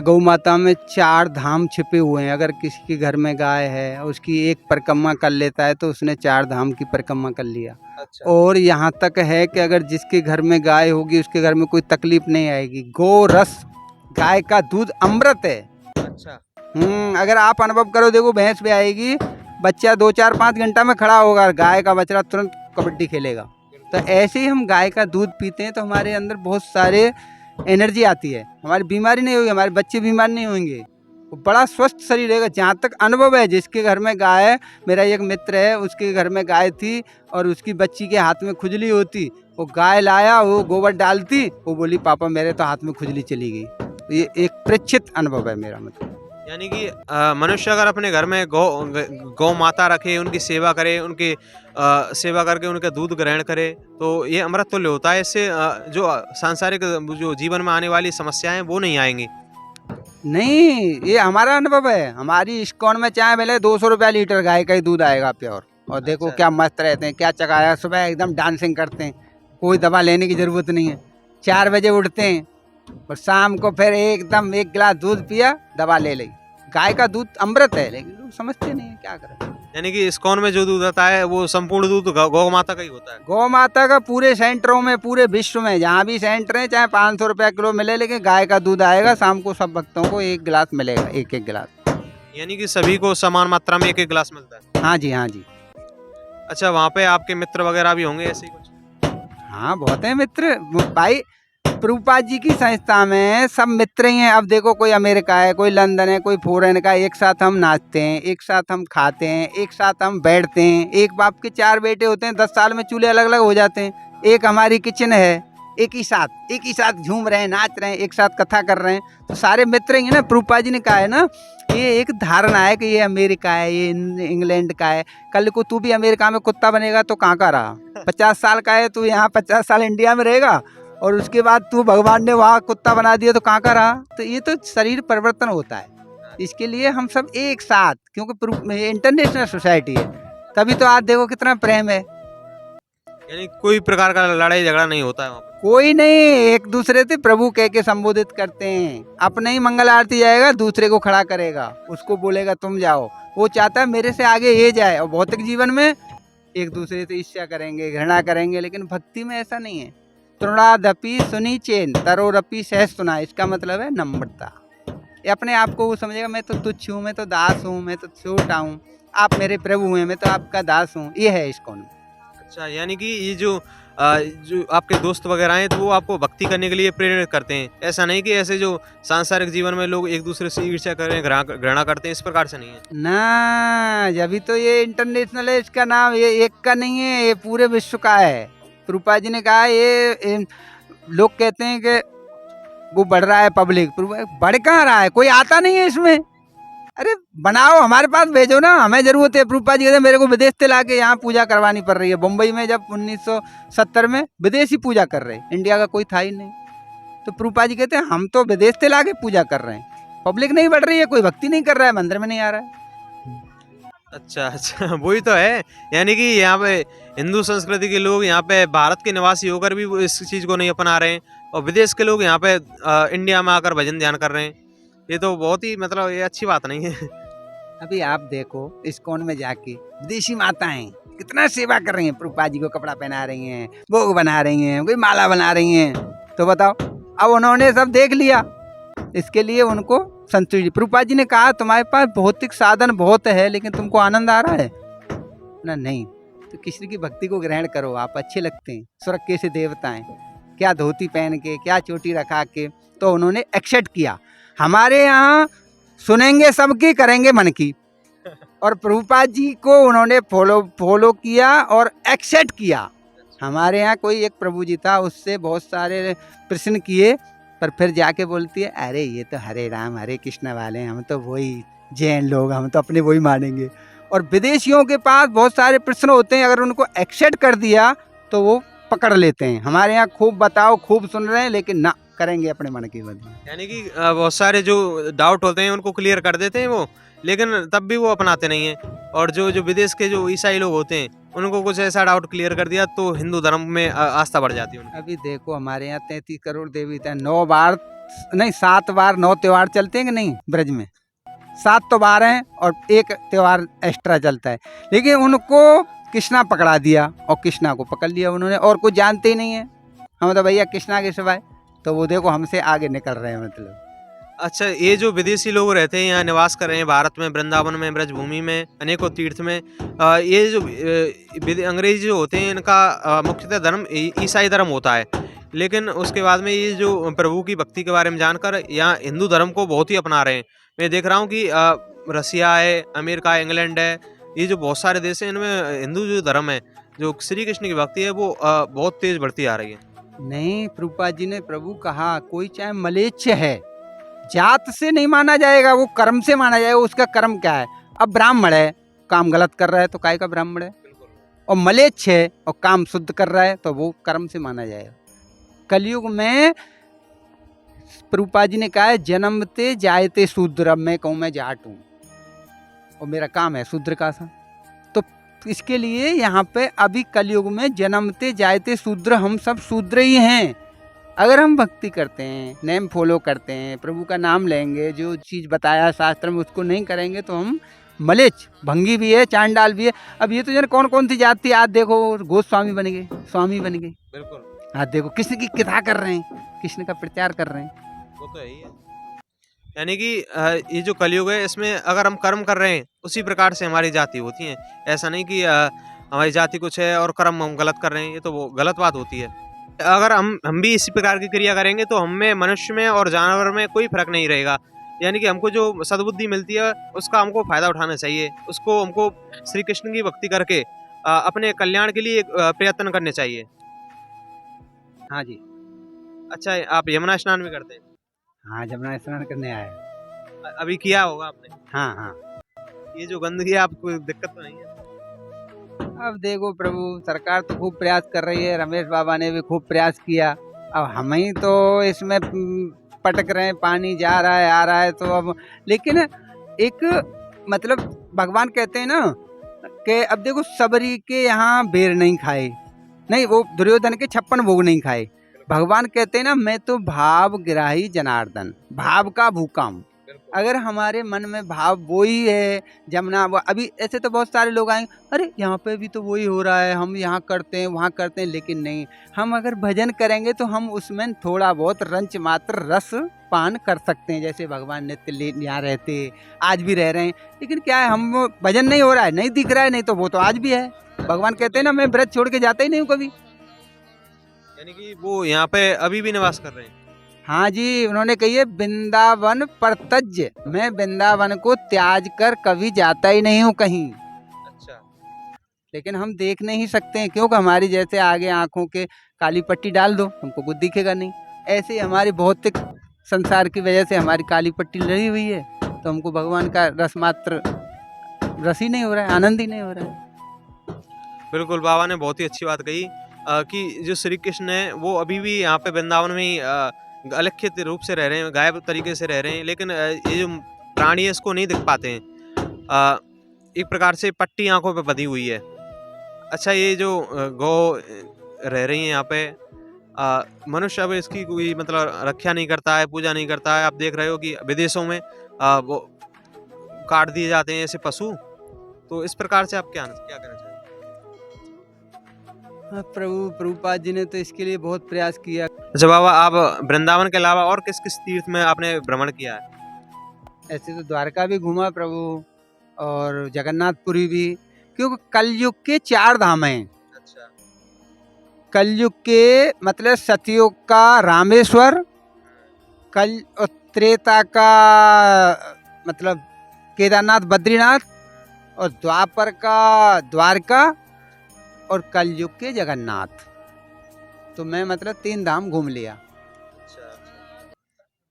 गौ माता में 4 धाम छिपे हुए हैं। अगर किसी के घर में गाय है, उसकी एक परिक्रमा कर लेता है तो उसने 4 धाम की परिक्रमा कर लिया। अच्छा। और यहाँ तक है कि अगर जिसके घर में गाय होगी उसके घर में कोई तकलीफ नहीं आएगी। गौ रस, गाय का दूध अमृत है। अच्छा। अगर आप अनुभव करो, देखो भैंस भी आएगी, बच्चा 2 4 5 घंटा में खड़ा होगा, गाय का बछड़ा तुरंत कबड्डी खेलेगा। तो ऐसे ही हम गाय का दूध पीते हैं तो हमारे अंदर बहुत सारे एनर्जी आती है, हमारी बीमारी नहीं होगी, हमारे बच्चे बीमार नहीं होंगे, वो बड़ा स्वस्थ शरीर रहेगा। जहाँ तक अनुभव है, जिसके घर में गाय है, मेरा एक मित्र है, उसके घर में गाय थी और उसकी बच्ची के हाथ में खुजली होती, वो गाय लाया, वो गोबर डालती, वो बोली पापा मेरे तो हाथ में खुजली चली गई। तो ये एक प्रेक्षित अनुभव है मेरा। मतलब यानी कि मनुष्य अगर अपने घर में गौ माता रखे, उनकी सेवा करे, उनकी सेवा करके उनका दूध ग्रहण करे तो ये अमृत तुल्य होता है। इससे जो सांसारिक जो जीवन में आने वाली समस्याएं हैं वो नहीं आएंगी। नहीं, ये हमारा अनुभव है। हमारी इस्कॉन में चाय मिले 200 रुपया लीटर, गाय का ही दूध आएगा प्योर। और देखो अच्छा। क्या मस्त रहते हैं, क्या चकाया, सुबह एकदम डांसिंग करते हैं, कोई दवा लेने की जरूरत नहीं है। 4 बजे उठते हैं और शाम को फिर एकदम 1 गिलास दूध पिया, दवा ले ली। गाय का दूध अमृत है, लेकिन लोग समझते नहीं है, क्या करें। यानी कि इस्कॉन में जो दूध आता है वो संपूर्ण दूध गौ माता का ही होता है। गौ माता का पूरे सेंटरों में, पूरे विश्व में जहाँ भी सेंटर है, चाहे 500 रुपया किलो मिले, लेकिन गाय का दूध आएगा। शाम को सब भक्तों को 1 गिलास मिलेगा, 1 गिलास। यानी कि सभी को समान मात्रा में 1 गिलास मिलता है। हाँ जी, हाँ जी। अच्छा, वहाँ पे आपके मित्र वगैरह भी होंगे ऐसे ही कुछ? हाँ, बहुत है मित्र भाई। प्रभुपाद जी की संस्था में सब मित्र ही हैं। अब देखो, कोई अमेरिका है, कोई लंदन है, कोई फॉरेन का, एक साथ हम नाचते हैं, एक साथ हम खाते हैं, एक साथ हम बैठते हैं। एक बाप के 4 बेटे होते हैं, 10 साल में चूल्हे अलग अलग हो जाते हैं। एक हमारी किचन है, एक ही साथ झूम रहे हैं, नाच रहे हैं, एक साथ कथा कर रहे हैं। तो सारे मित्र ही हैं ना। प्रभुपाद जी ने कहा है ना, ये एक धारणा है कि ये अमेरिका है, ये इंग्लैंड का है। कल को तू भी अमेरिका में कुत्ता बनेगा तो कहाँ का रहा। 50 साल का है तू, यहाँ 50 साल इंडिया में रहेगा, और उसके बाद तू भगवान ने वहाँ कुत्ता बना दिया तो कहाँ का रहा। तो ये तो शरीर परिवर्तन होता है, इसके लिए हम सब एक साथ, क्योंकि इंटरनेशनल सोसाइटी है, तभी तो आज देखो कितना प्रेम है। यानी कोई प्रकार का लड़ाई झगड़ा नहीं होता है वहाँ पे? कोई नहीं, एक दूसरे से प्रभु कह के संबोधित करते हैं। अपने ही मंगल आरती जाएगा, दूसरे को खड़ा करेगा, उसको बोलेगा तुम जाओ। वो चाहता है मेरे से आगे ये जाए। और भौतिक जीवन में एक दूसरे से ईर्ष्या करेंगे, घृणा करेंगे, लेकिन भक्ति में ऐसा नहीं है। तृणादपि सुनी चेन तरोरपि सहज सुना, इसका मतलब है नम्रता। ये अपने आप को वो समझेगा, मैं तो तुच्छ हूँ, मैं तो दास हूँ, मैं तो छोटा हूँ, आप मेरे प्रभु हैं, मैं तो आपका दास हूँ। ये है इस्कॉन। अच्छा, यानी कि ये जो आपके दोस्त वगैरह हैं तो वो आपको भक्ति करने के लिए प्रेरित करते हैं। ऐसा नहीं कि ऐसे जो सांसारिक जीवन में लोग एक दूसरे से ईर्ष्या करें, घृणा करते हैं, इस प्रकार से नहीं है ना। जब तो ये इंटरनेशनल है, इसका नाम ये एक का नहीं है, ये पूरे विश्व का है। प्रभुपाद जी ने कहा ये लोग कहते हैं कि वो बढ़ रहा है पब्लिक, बढ़ कहाँ रहा है, कोई आता नहीं है इसमें। अरे बनाओ, हमारे पास भेजो ना, हमें जरूरत है। प्रभुपाद जी कहते हैं मेरे को विदेश से लाके यहाँ पूजा करवानी पड़ रही है। मुंबई में जब 1970 में विदेशी पूजा कर रहे, इंडिया का कोई था ही नहीं। तो प्रभुपाद जी कहते हैं हम तो विदेश से लाके पूजा कर रहे हैं, पब्लिक नहीं बढ़ रही है, कोई भक्ति नहीं कर रहा है, मंदिर में नहीं आ रहा है। अच्छा, वही तो है। यानी कि यहाँ पे हिंदू संस्कृति के लोग यहाँ पे भारत के निवासी होकर भी वो इस चीज़ को नहीं अपना रहे हैं, और विदेश के लोग यहाँ पे इंडिया में आकर भजन ध्यान कर रहे हैं। ये तो बहुत ही, मतलब ये अच्छी बात नहीं है। अभी आप देखो इस्कॉन में जाके विदेशी माताएं कितना सेवा कर रही हैं, प्रभुपाद जी को कपड़ा पहना रही हैं, भोग बना रही हैं, कोई माला बना रही हैं। तो बताओ, अब उन्होंने सब देख लिया, इसके लिए उनको संतुष्टि। प्रभुपाद जी ने कहा तुम्हारे पास भौतिक साधन बहुत है, लेकिन तुमको आनंद आ रहा है ना? नहीं। तो कृष्ण की भक्ति को ग्रहण करो, आप अच्छे लगते हैं, स्वर्ग के से देवताएं, क्या धोती पहन के, क्या चोटी रखा के। तो उन्होंने एक्सेप्ट किया। हमारे यहाँ सुनेंगे सबकी, करेंगे मन की। और प्रभुपाद जी को उन्होंने फॉलो किया और एक्सेप्ट किया। हमारे यहाँ कोई एक प्रभु जी था, उससे बहुत सारे प्रश्न किए, पर फिर जाके बोलती है अरे ये तो हरे राम हरे कृष्ण वाले हैं, हम तो वही जैन लोग, हम तो अपने वही मानेंगे। और विदेशियों के पास बहुत सारे प्रश्न होते हैं, अगर उनको एक्सेप्ट कर दिया तो वो पकड़ लेते हैं। हमारे यहाँ खूब बताओ, खूब सुन रहे हैं, लेकिन ना, करेंगे अपने मन की बात। यानी कि बहुत सारे जो डाउट होते हैं उनको क्लियर कर देते हैं वो, लेकिन तब भी वो अपनाते नहीं हैं। और जो जो विदेश के जो ईसाई लोग होते हैं उनको कुछ ऐसा डाउट क्लियर कर दिया तो हिंदू धर्म में आस्था बढ़ जाती है उनकी। अभी देखो हमारे यहाँ 33 करोड़ देवी था, 9 बार नहीं 7 बार 9 त्योहार चलते हैं कि नहीं ब्रज में, 7 तो बार हैं और एक त्योहार एक्स्ट्रा चलता है, लेकिन उनको कृष्णा पकड़ा दिया और कृष्णा को पकड़ लिया उन्होंने, और कुछ जानते ही नहीं है। हम तो भैया कृष्णा के सिवाय, तो वो देखो हमसे आगे निकल रहे हैं मतलब। अच्छा, ये जो विदेशी लोग रहते हैं यहाँ निवास कर रहे हैं भारत में, वृंदावन में, ब्रजभूमि में, अनेकों तीर्थ में, ये जो अंग्रेजी जो होते हैं इनका मुख्यतः धर्म ईसाई धर्म होता है, लेकिन उसके बाद में ये जो प्रभु की भक्ति के बारे में जानकर यहाँ हिंदू धर्म को बहुत ही अपना रहे हैं। मैं देख रहा हूँ कि रसिया है, अमेरिका है, इंग्लैंड है, ये जो बहुत सारे देश हैं इनमें हिंदू जो धर्म है, जो श्री कृष्ण की भक्ति है वो बहुत तेज बढ़ती आ रही है। नहीं, प्रभुपाद जी ने प्रभु कहा कोई चाहे मलेच्छ है, जात से नहीं माना जाएगा, वो कर्म से माना जाएगा। उसका कर्म क्या है? अब ब्राह्मण है, काम गलत कर रहा है तो काय का ब्राह्मण है, और मलेच्छ है और काम शुद्ध कर रहा है तो वो कर्म से माना जाएगा। कलयुग में प्रभुपाद जी ने कहा है जन्मते जायते शूद्र, अब मैं कहूँ मैं जाट हूँ और मेरा काम है शूद्र का सा, तो इसके लिए यहाँ पे अभी कलयुग में जन्मते जायते शूद्र, हम सब शूद्र ही हैं। अगर हम भक्ति करते हैं, नेम फॉलो करते हैं, प्रभु का नाम लेंगे, जो चीज़ बताया शास्त्र में उसको नहीं करेंगे तो हम मलेच्छ, भंगी भी है, चांडाल भी है। अब ये तो जन कौन कौन सी जाति, आज देखो गोस्वामी बन गए, स्वामी बन गए, बिल्कुल, आज देखो कृष्ण की कथा कर रहे हैं, कृष्ण का प्रचार कर रहे हैं। वो तो है ही है। यानी कि ये जो कलयुग है इसमें अगर हम कर्म कर रहे हैं उसी प्रकार से हमारी जाति होती है। ऐसा नहीं कि हमारी जाति कुछ है और कर्म हम गलत कर रहे हैं, ये तो वो गलत बात होती है। अगर हम भी इसी प्रकार की क्रिया करेंगे तो हम में, मनुष्य में और जानवर में कोई फर्क नहीं रहेगा। यानी कि हमको जो सद्बुद्धि मिलती है उसका हमको फायदा उठाना चाहिए, उसको हमको श्री कृष्ण की भक्ति करके अपने कल्याण के लिए प्रयत्न करने चाहिए। हाँ जी, अच्छा, आप यमुना स्नान भी करते हैं? हाँ जमुना स्नान करने आए। अभी किया होगा आपने? हाँ हाँ। ये जो गंदगी है आपको दिक्कत तो नहीं है? अब देखो प्रभु सरकार तो खूब प्रयास कर रही है, रमेश बाबा ने भी खूब प्रयास किया, अब हम ही तो इसमें पटक रहे हैं, पानी जा रहा है आ रहा है, तो अब लेकिन एक मतलब भगवान कहते हैं ना कि अब देखो सबरी के यहाँ बेर नहीं खाए, नहीं वो दुर्योधन के 56 भोग नहीं खाए। भगवान कहते हैं ना मैं तो भाव गिराही जनार्दन, भाव का भूखा हूँ। अगर हमारे मन में भाव वही है, जमुना अभी ऐसे तो बहुत सारे लोग आएंगे, अरे यहाँ पे भी तो वही हो रहा है, हम यहाँ करते हैं वहाँ करते हैं, लेकिन नहीं, हम अगर भजन करेंगे तो हम उसमें थोड़ा बहुत रंच मात्र रस पान कर सकते हैं। जैसे भगवान नित्य यहाँ रहते, आज भी रह रहे हैं, लेकिन क्या है हम भजन नहीं हो रहा है, नहीं दिख रहा है, नहीं तो वो तो आज भी है। भगवान कहते हैं ना मैं व्रत छोड़ के जाता ही नहीं हूँ कभी। यानी कि वो यहाँ पे अभी भी निवास कर रहे हैं? हाँ जी, उन्होंने कही है वृंदावन परतज्य, मैं वृंदावन को त्याज कर कभी जाता ही नहीं हूँ कहीं। अच्छा, लेकिन हम देख नहीं सकते हैं, क्योंकि हमारी जैसे आगे आंखों के काली पट्टी डाल दो हमको कुछ दिखेगा नहीं, ऐसे ही हमारी भौतिक संसार की वजह से हमारी काली पट्टी लगी हुई है, तो हमको भगवान का रस मात्र रस ही नहीं हो रहा है, आनंद ही नहीं हो रहा है। बिल्कुल, बाबा ने बहुत ही अच्छी बात कही कि जो श्री कृष्ण है वो अभी भी यहाँ पे वृंदावन में ही अलिखित रूप से रह रहे हैं, गायब तरीके से रह रहे हैं, लेकिन ये जो प्राणी है इसको नहीं दिख पाते हैं। एक प्रकार से पट्टी आंखों पे बंधी हुई है। अच्छा, ये जो गौ रह रही है यहाँ पे, मनुष्य अब इसकी कोई मतलब रक्षा नहीं करता है, पूजा नहीं करता है। आप देख रहे हो कि विदेशों में वो काट दिए जाते हैं ऐसे पशु, तो इस प्रकार से आप क्या कहना चाहेंगे? प्रभुपाद जी ने तो इसके लिए बहुत प्रयास किया। अच्छा बाबा, आप वृंदावन के अलावा और किस किस तीर्थ में आपने भ्रमण किया है? ऐसे तो द्वारका भी घूमा प्रभु, और जगन्नाथपुरी भी, क्योंकि कलयुग के 4 धाम हैं। अच्छा, कलयुग के मतलब सतयुग का रामेश्वर, कल त्रेता का मतलब केदारनाथ बद्रीनाथ, और द्वापर का द्वारका, और कलयुग के जगन्नाथ। तो मैं मतलब 3 धाम घूम लिया। अच्छा,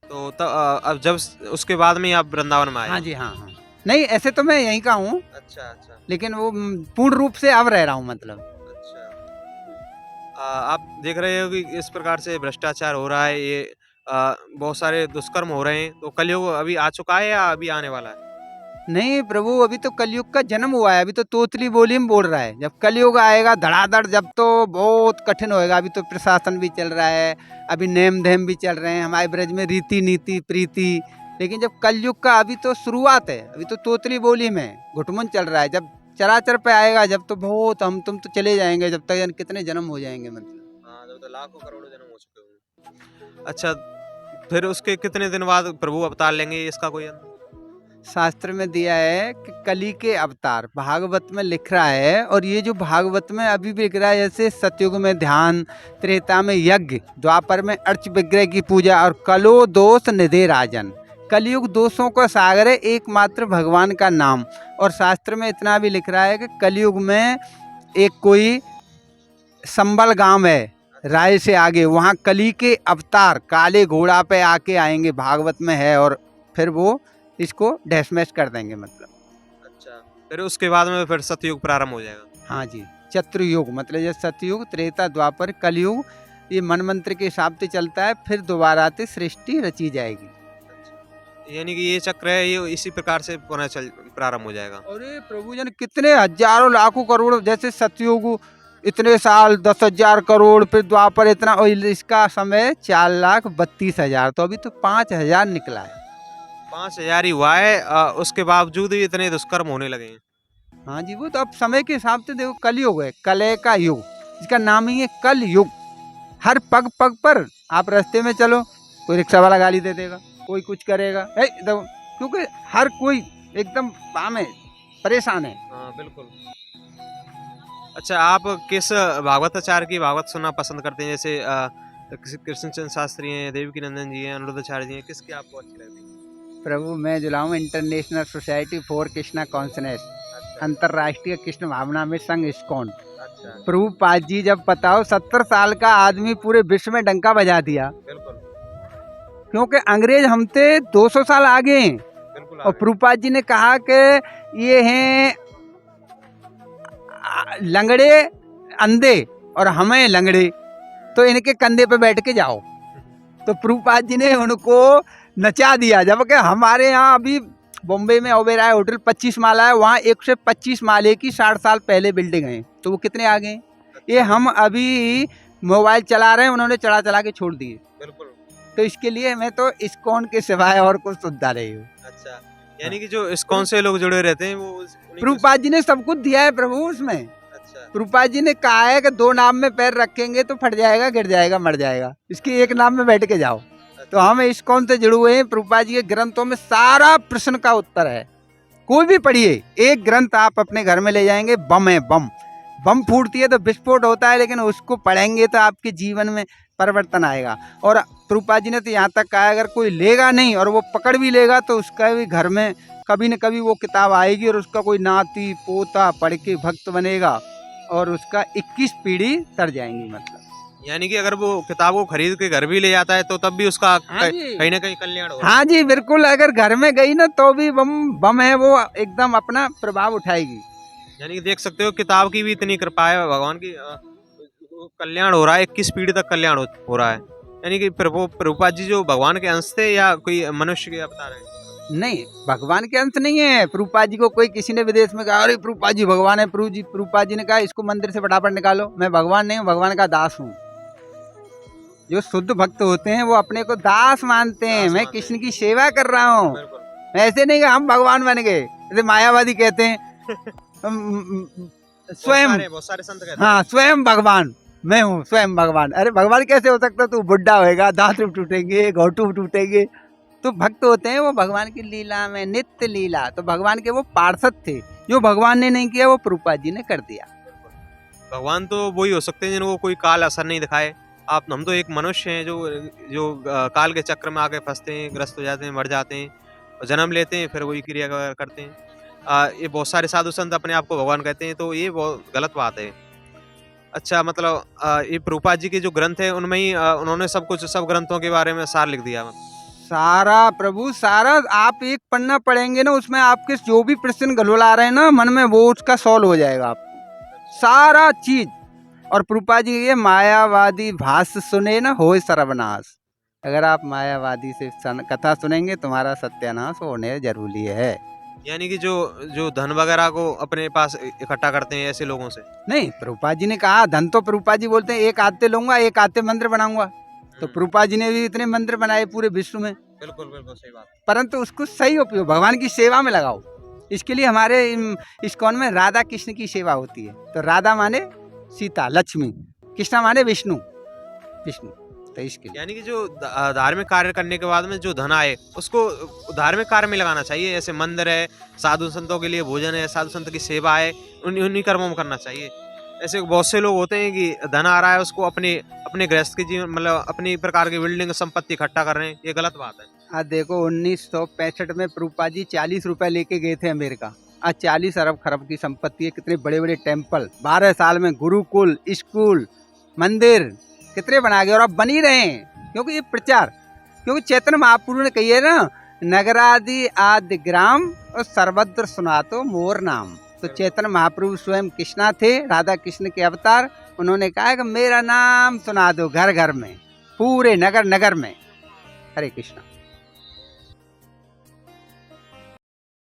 तो अब जब उसके बाद में आप वृंदावन में आए? हाँ जी, हाँ हाँ। नहीं ऐसे तो मैं यहीं का हूँ, अच्छा अच्छा लेकिन वो पूर्ण रूप से अब रह रहा हूँ मतलब। अच्छा, आप देख रहे हो कि इस प्रकार से भ्रष्टाचार हो रहा है, ये बहुत सारे दुष्कर्म हो रहे हैं, तो कलयुग अभी आ चुका है या अभी आने वाला है? नहीं प्रभु, अभी तो कलयुग का जन्म हुआ है, अभी तो तोतली बोली में बोल रहा है। जब कलयुग आएगा धड़ाधड़, जब तो बहुत कठिन होएगा। अभी तो प्रशासन भी चल रहा है, अभी नेम धेम भी चल रहे हैं हमारे ब्रज में, रीति नीति प्रीति। लेकिन जब कलयुग का अभी तो शुरुआत है, अभी तो तोतली बोली में घुटमुन चल रहा है। जब चराचर पे आएगा, जब तो बहुत हम तुम तो चले जाएंगे, जब तक कितने जन्म हो जाएंगे मतलब। हाँ, जब तो लाखों करोड़ों जन्म हो चुके होंगे। अच्छा, फिर उसके कितने दिन बाद प्रभु अवतार लेंगे, इसका कोई अंत? शास्त्र में दिया है कि कली के अवतार भागवत में लिख रहा है। और ये जो भागवत में अभी भी लिख रहा है, जैसे सतयुग में ध्यान, त्रेता में यज्ञ, द्वापर में अर्च विग्रह की पूजा, और कलो दोष निधे राजन। कलयुग दोषों का सागर है, एकमात्र भगवान का नाम। और शास्त्र में इतना भी लिख रहा है कि कलयुग में एक कोई संबल गांव है राय से आगे, वहाँ कली के अवतार काले घोड़ा पे आके आएंगे, भागवत में है। और फिर वो इसको डैशमैश कर देंगे मतलब। अच्छा, फिर उसके बाद में फिर सतयुग प्रारंभ हो जाएगा। हाँ जी, चतुर्युग मतलब जैसे सतयुग, त्रेता, द्वापर, कलयुग, ये मनमंत्र के हिसाब से चलता है। फिर दोबारा से सृष्टि रची जाएगी। यानी कि ये चक्र है, ये इसी प्रकार से पुनः प्रारंभ हो जाएगा। अरे प्रभु जन, कितने हजारों लाखों करोड़, जैसे सतयुग इतने साल 10,000 करोड़, फिर द्वापर इतना, और इसका समय 4,32,000, तो अभी तो 5,000 निकला है। 5,000 ही हुआ है, उसके बावजूद भी इतने दुष्कर्म होने लगे हैं। हाँ जी, वो तो अब समय के हिसाब से देखो, कलयुग है, कलय का युग, इसका नाम ही है कल युग। हर पग पग पर आप रास्ते में चलो, कोई रिक्शा वाला गाली दे देगा, कोई कुछ करेगा, देखो, क्योंकि हर कोई एकदम बाम है, परेशान है। हाँ बिल्कुल। अच्छा, आप किस भागवताचार्य की भागवत सुनना पसंद करते हैं? जैसे कृष्णचंद्र शास्त्री हैं, देवकी नंदन जी हैं, अनुरुद्धाचार्य जी हैं, किसकी आपको अच्छी लगती है? प्रभु मैं जुलाऊं international society for Krishna consciousness, अंतरराष्ट्रीय कृष्ण भावना में संघ इस्कॉन। अच्छा, प्रभु पाद जी, जब बताओ 70 साल का आदमी पूरे विश्व में डंका बजा दिया, बिल्कुल क्योंकि अंग्रेज हमसे 200 साल आगे हैं। बिल्कुल। और प्रभुपाद जी ने कहा कि ये हैं लंगड़े अंधे और हमें लंगड़े, तो इनके कंधे पे बैठ के जाओ। तो प्रभुपाद जी ने उनको नचा दिया। जबकि हमारे यहाँ अभी बॉम्बे में ओबेरॉय होटल 25 माला है, वहाँ 125 माले की 60 साल पहले बिल्डिंग है, तो वो कितने आगे हैं। ये हम अभी मोबाइल चला रहे हैं, उन्होंने चला चला के छोड़ दिए। बिल्कुल। तो इसके लिए मैं तो इस्कॉन के सिवाय और कुछ सुनता नहीं हूँ। अच्छा, यानी कि जो इस्कॉन से लोग जुड़े रहते हैं वो प्रभुपाद जी ने सब कुछ दिया है प्रभु उसमें। अच्छा, प्रभुपाद जी ने कहा है कि 2 नाव में पैर रखेंगे तो फट जाएगा, गिर जाएगा, मर जाएगा, इसकी एक नाव में बैठ के जाओ। तो हम इस्कॉन से जुड़े हुए हैं। प्रभुपाद जी के ग्रंथों में सारा प्रश्न का उत्तर है, कोई भी पढ़िए। एक ग्रंथ आप अपने घर में ले जाएंगे, बम है, बम बम फूटती है तो विस्फोट होता है, लेकिन उसको पढ़ेंगे तो आपके जीवन में परिवर्तन आएगा। और प्रभुपाद जी ने तो यहाँ तक कहा, अगर कोई लेगा नहीं और वो पकड़ भी लेगा तो उसका भी घर में कभी न कभी वो किताब आएगी, और उसका कोई नाती पोता पढ़ के भक्त बनेगा, और उसका 21 पीढ़ी तर जाएंगी मतलब। यानी कि अगर वो किताब को खरीद के घर भी ले जाता है तो तब भी उसका हाँ जी। कहीं ना कहीं कल्याण होगा। हाँ जी बिल्कुल, अगर घर में गई ना तो भी बम है, वो एकदम अपना प्रभाव उठाएगी। यानी कि देख सकते हो, किताब की भी इतनी कृपा है भगवान की, कल्याण हो रहा है, 21 पीढ़ी तक कल्याण हो रहा है। यानी कि प्रभुपाद जी जो भगवान के अंश थे या कोई मनुष्य के अवतार है? नहीं, भगवान के अंश नहीं है। प्रभुपाद जी को कोई किसी ने विदेश में कहा, अरे प्रभुपाद जी भगवान है, प्रभुपाद जी ने कहा इसको मंदिर से फटाफट निकालो, मैं भगवान नहीं हूँ, भगवान का दास हूँ। जो शुद्ध भक्त होते हैं वो अपने को दास मानते हैं, मैं कृष्ण की सेवा कर रहा हूँ। ऐसे नहीं कि हम भगवान बन गए, जैसे मायावादी कहते हैं स्वयं, बहुत सारे संत कहते हैं। हाँ, स्वयं भगवान, मैं हूँ स्वयं भगवान। अरे भगवान कैसे हो सकता, तू बुढ़ा होएगा, दांत टूटेंगे, घोटू टूटेंगे। तो भक्त होते हैं वो भगवान की लीला में, नित्य लीला। तो भगवान के वो पार्षद थे, जो भगवान ने नहीं किया वो प्रभुपाद जी ने कर दिया। भगवान तो वही हो सकते हैं जिनको कोई काल असर नहीं दिखाए। हम तो एक मनुष्य हैं जो काल के चक्र में आके फंसते हैं, ग्रस्त हो जाते हैं, मर जाते हैं और जन्म लेते हैं, फिर वही क्रिया करते हैं। ये बहुत सारे साधु संत अपने आप को भगवान कहते हैं, तो ये बहुत गलत बात है। अच्छा, मतलब ये प्रभुपाद जी के जो ग्रंथ है उनमें ही उन्होंने सब ग्रंथों के बारे में सार लिख दिया। सारा प्रभु, सारा आप एक पन्ना पढ़ेंगे ना, उसमें आपके जो भी प्रश्न गलगला रहे हैं ना मन में, वो उसका सॉल्व हो जाएगा आपको, सारा चीज। और प्रभुपाद जी ये मायावादी भाष्य सुने ना होए सर्वनाश। अगर आप मायावादी से कथा सुनेंगे तुम्हारा सत्यानाश होने जरूरी है। यानी कि जो जो धन वगैरह को अपने पास इकट्ठा करते हैं ऐसे लोगों से। नहीं, प्रभुपाद जी ने कहा धन तो प्रभुपाद जी बोलते हैं एक आते लूंगा एक आते मंदिर बनाऊंगा। तो प्रभुपाद जी ने भी इतने मंदिर बनाए पूरे विश्व में, बिल्कुल बिल्कुल सही बात। परंतु उसको सही उपयोग भगवान की सेवा में लगाओ। इसके लिए हमारे इस्कॉन में राधा कृष्ण की सेवा होती है। तो राधा माने सीता लक्ष्मी, कृष्णा माने विष्णु, विष्णु। तो इसके लिए यानी कि जो धार्मिक कार्य करने के बाद में जो धन आए उसको धार्मिक कार्य में लगाना चाहिए। जैसे मंदिर है, साधु संतों के लिए भोजन है, साधु संत की सेवा है, उन्हीं कर्मों में करना चाहिए। ऐसे बहुत से लोग होते हैं कि धन आ रहा है उसको अपने अपने गृहस्थ के जीवन मतलब अपनी प्रकार की बिल्डिंग संपत्ति इकट्ठा कर रहे हैं, ये गलत बात है। आज देखो 1965 में प्रभुपाद जी 40 रुपए लेके गए थे अमेरिका। आज 40 अरब खरब की संपत्ति है, कितने बड़े बड़े टेम्पल, 12 साल में गुरुकुल, स्कूल, मंदिर कितने बना गए और अब बन ही रहे हैं। क्योंकि ये प्रचार, क्योंकि चैतन्य महाप्रभु ने कही है ना, नगरादि आदि ग्राम और सर्वत्र सुनातो मोर नाम। तो चैतन्य महाप्रभु स्वयं कृष्णा थे, राधा कृष्ण के अवतार। उन्होंने कहा कि मेरा नाम सुना दो घर घर में, पूरे नगर नगर में। हरे कृष्णा।